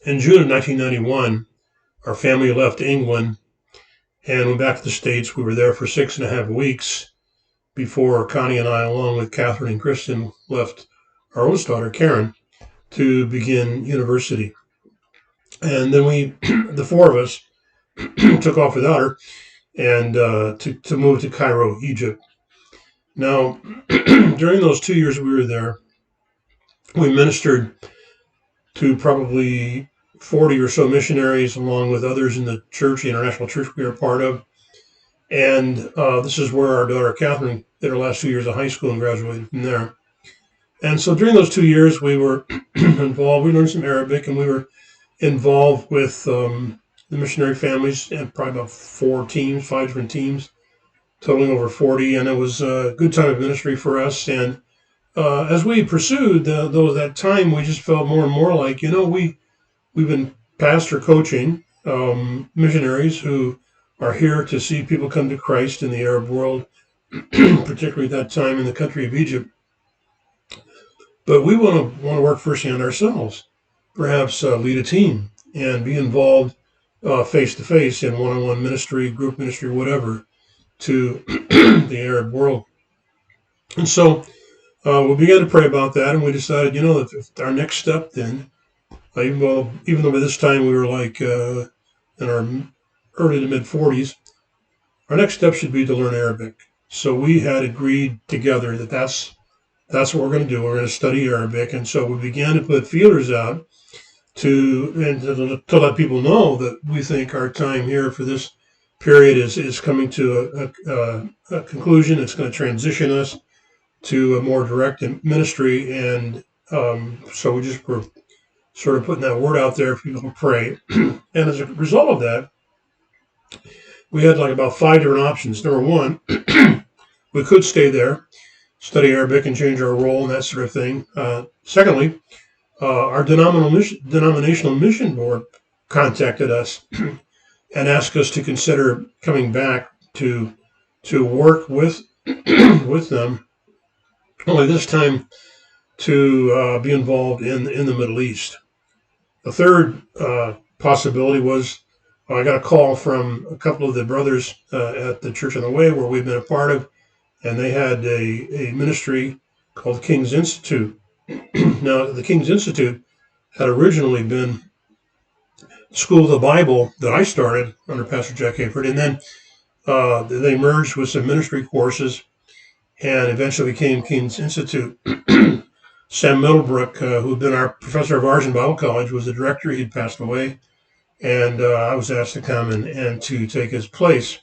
In June of 1991, our family left England and went back to the States. We were there for 6.5 weeks before Connie and I, along with Catherine and Kristen, left our oldest daughter, Karen, to begin university. And then we, the four of us, took off without her and to move to Cairo, Egypt. Now, during those 2 years we were there, we ministered to probably 40 or so missionaries, along with others in the church, the international church we were part of. And this is where our daughter Catherine did her last 2 years of high school and graduated from there. And so during those 2 years, we were involved. We learned some Arabic, and we were involved with the missionary families, and probably about 5 different teams, totaling over 40. And it was a good time of ministry for us. And as we pursued that time, we just felt more and more like, we've been pastor coaching missionaries who are here to see people come to Christ in the Arab world, particularly at that time in the country of Egypt. But we want to work firsthand ourselves, perhaps lead a team and be involved face to face in one-on-one ministry, group ministry, whatever, to the Arab world. And so we began to pray about that, and we decided, if our next step then, even though by this time we were like in our early to mid 40s, our next step should be to learn Arabic. So we had agreed together that that's what we're going to do. We're going to study Arabic, and so we began to put feelers out to let people know that we think our time here for this period is coming to a conclusion. It's going to transition us to a more direct ministry, and so we just were sort of putting that word out there for people to pray. And as a result of that, we had like about 5 different options. Number one, we could stay there, study Arabic, and change our role and that sort of thing. Secondly, our denominational mission board contacted us and asked us to consider coming back to work with with them, only this time to be involved in the Middle East. The third possibility was I got a call from a couple of the brothers at the Church on the Way, where we've been a part of, and they had a ministry called King's Institute. Now, the King's Institute had originally been School of the Bible that I started under Pastor Jack Hayford, and then they merged with some ministry courses and eventually became King's Institute. Sam Middlebrook, who had been our professor of ours in Bible College, was the director. He'd passed away, and I was asked to come and to take his place.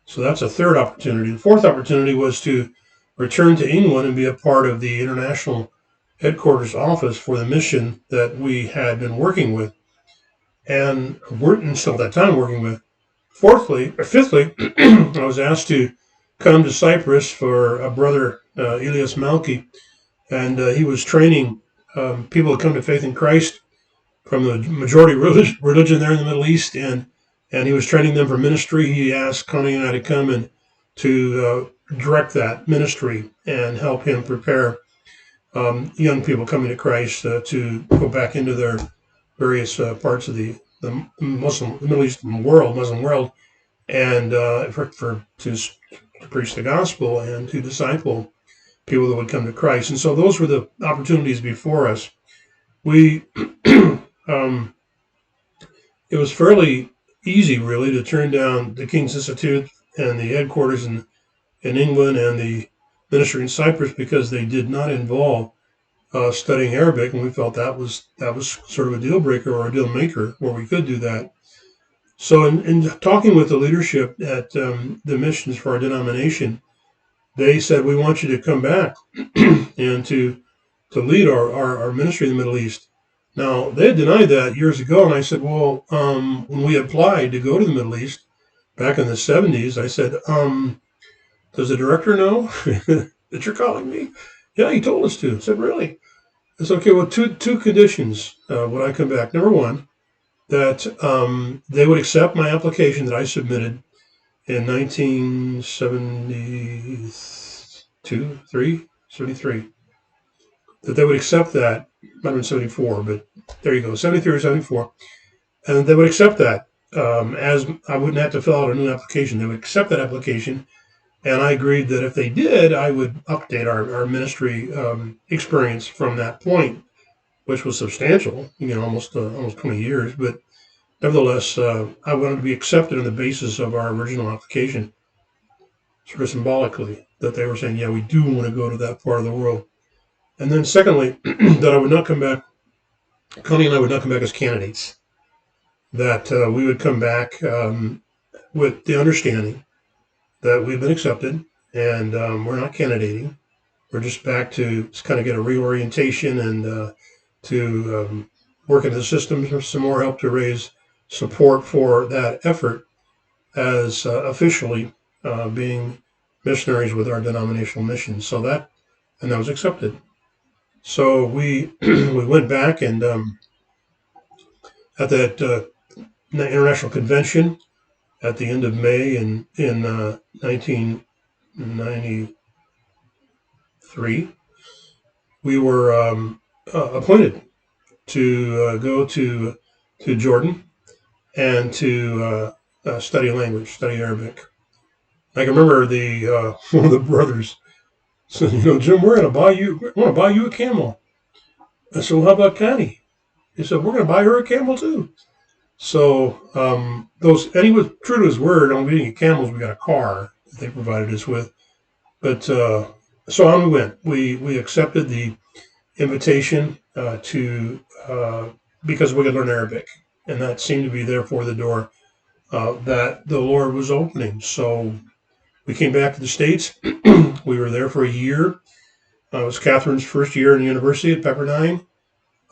So that's a third opportunity. The fourth opportunity was to return to England and be a part of the international headquarters office for the mission that we had been working with, and we're still at that time working with. Fifthly, I was asked to come to Cyprus for a brother, Elias Malki, and he was training people to come to faith in Christ from the majority religion there in the Middle East, and he was training them for ministry. He asked Connie and I to come and to direct that ministry and help him prepare young people coming to Christ to go back into their various parts of the Middle Eastern world, Muslim world, and to preach the gospel and to disciple people that would come to Christ. And so those were the opportunities before us. It was fairly easy, really, to turn down the King's Institute and the headquarters in England and the ministry in Cyprus, because they did not involve studying Arabic, and we felt that was sort of a deal breaker or a deal maker where we could do that. So in talking with the leadership at the missions for our denomination, they said, we want you to come back and to lead our ministry in the Middle East. Now, they had denied that years ago, and I said, well, when we applied to go to the Middle East back in the 70s, I said, does the director know that you're calling me? Yeah, he told us to. I said, really? I said, okay, well, two conditions when I come back. Number one, that they would accept my application that I submitted in 1972, 73, that they would accept that might have been 74, but there you go, 73 or 74. And they would accept that. As I wouldn't have to fill out a new application. They would accept that application. And I agreed that if they did, I would update our ministry experience from that point, which was substantial, almost 20 years. But nevertheless, I wanted to be accepted on the basis of our original application, sort of symbolically, that they were saying, yeah, we do want to go to that part of the world. And then secondly, that I would not come back, Connie and I would not come back as candidates, that we would come back with the understanding that we've been accepted and we're not candidating. We're just back to kind of get a reorientation and to work into the systems for some more help to raise support for that effort as officially being missionaries with our denominational mission. So that was accepted. So we we went back and at that international convention at the end of May in 1993, we were appointed to go to Jordan and to study study Arabic. I can remember the one of the brothers said, Jim, we're going to buy you. I want to buy you a camel. I said, well, how about Connie? He said, we're going to buy her a camel too. So and he was true to his word. On getting camels, we got a car that they provided us with. But so on we went. We accepted the invitation because we could learn Arabic, and that seemed to be therefore the door that the Lord was opening. So we came back to the States. We were there for a year. It was Catherine's first year in the university at Pepperdine,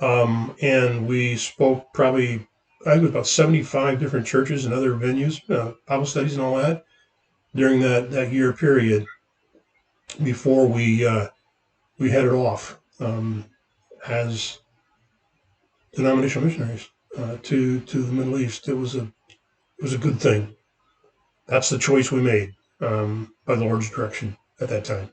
and we spoke probably, I think it was about 75 different churches and other venues, Bible studies and all that, during that year period before we headed off as denominational missionaries to the Middle East. It was a good thing. That's the choice we made by the Lord's direction at that time.